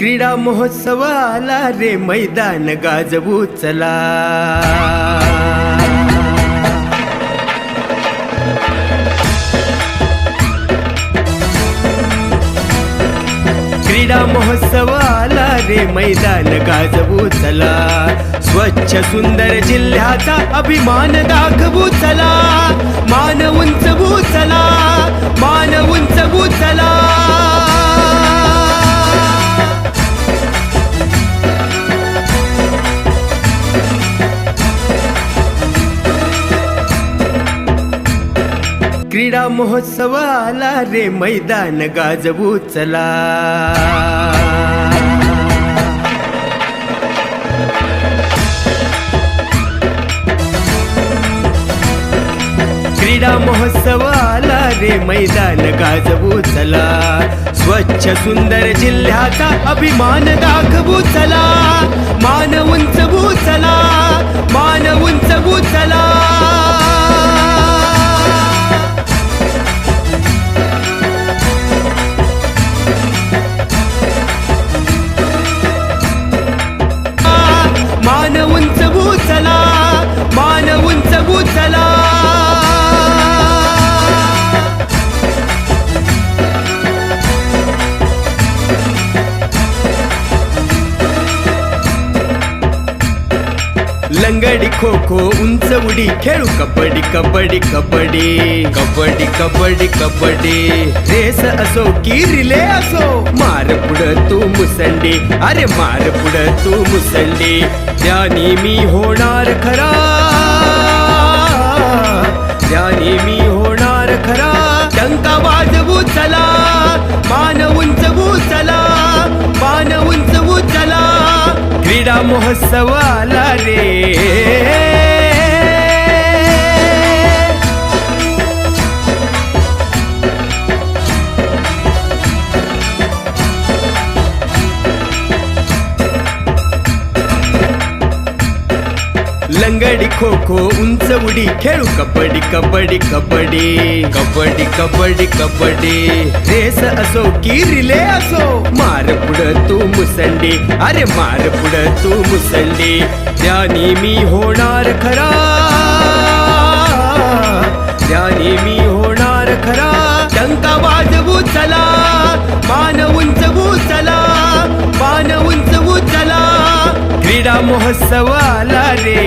क्रीडा महोत्सव आला रे, मैदान गाजवू चला. क्रीडा महोत्सव आला रे, मैदान गाजवू चला. स्वच्छ सुंदर जिल्ह्याचा अभिमान दाखवू चला. मान उंचवू चला, मान उंचवू चला. क्रीडा महोत्सव आला रे, मैदान गाजवू चला. क्रीडा महोत्सव आला रे, मैदान गाजवू चला. स्वच्छ सुंदर जिल्ह्याचा अभिमान दाखवू चला. मान उंचवू चला, मान उंचवू चला. मान उंचवू चला, मान उंचवू चला. लंगडी खो खो उंच उडी खेळू कबड्डी कबड्डी कबड्डी कबड्डी कबड्डी कबड्डी. रेस असो की रिले असो, मार पुढं तू मुसंडी, अरे मार पुढं तू मुसंडी. त्यानी मी होणार खरा, त्यानी मी होणार खरा. डंका वाजवू चला, मान उंचवू चला, मान उंचवू चला. क्रीडा महोत्सव आला रे. लंगडी खो खो उंच उडी खेळू कबड्डी कबड्डी कबड्डी कबड्डी कबड्डी कबड्डी. रेस असो की रिले असो, मार पुढं तू मुसंडी, अरे मार पुढं तू मुसंडी. त्यानी मी होणार खरा, त्यानी मी होणार खरा. डंका वाजवू चला, मान उंचवू चला, मान उंचवू चला. क्रीडा महोत्सव आला रे.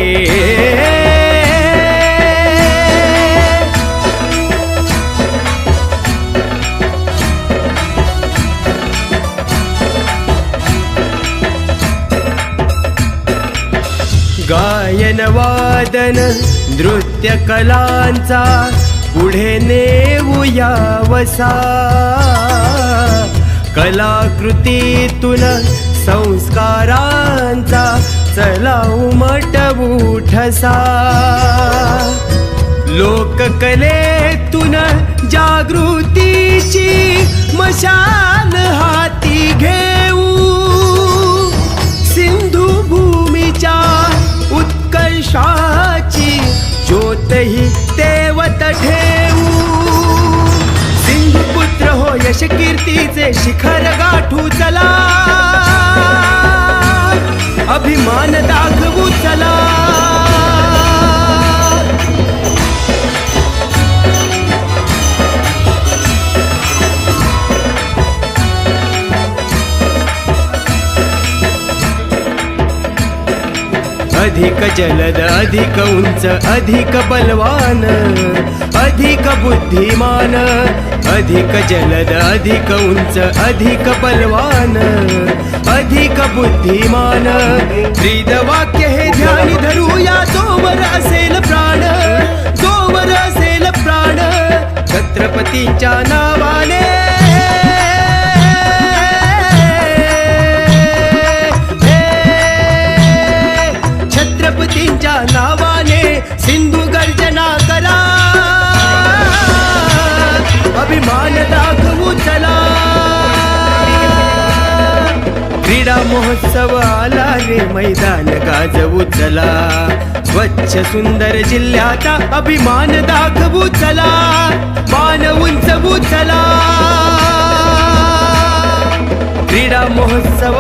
गायन वादन नृत्य कलांचा पुढे नेऊया वसा. कलाकृतीतून संस्कारांचा चला उमटवू ठसा. लोककलेतून जागृतीची मशाल हाती घेऊ. सिंधू भूमीच्या उत्कर्षाची ज्योतही तेवत ठेवू. सिंधुपुत्र हो यश कीर्तीचे शिखर गाठू चला. अभिमान दाखवू चला. अधिक जलद अधिक उंच अधिक बलवान अधिक बुद्धिमान. अधिक जलद अधिक उंच अधिक बलवान अधिक बुद्धिमान. ब्रीदवाक्य हे ध्यानी धरूया, जोवर असेल प्राण, जोवर असेल प्राण. छत्रपतींच्या नावाने, छत्रपतींच्या नावाने सिंधू गर्जना करा. अभिमान दाखवू चला. क्रीडा महोत्सव आला रे, मैदान गाजवू चला. स्वच्छ सुंदर जिल्ह्याचा अभिमान दाखवू चला. मान उंचवू चला. क्रीडा महोत्सव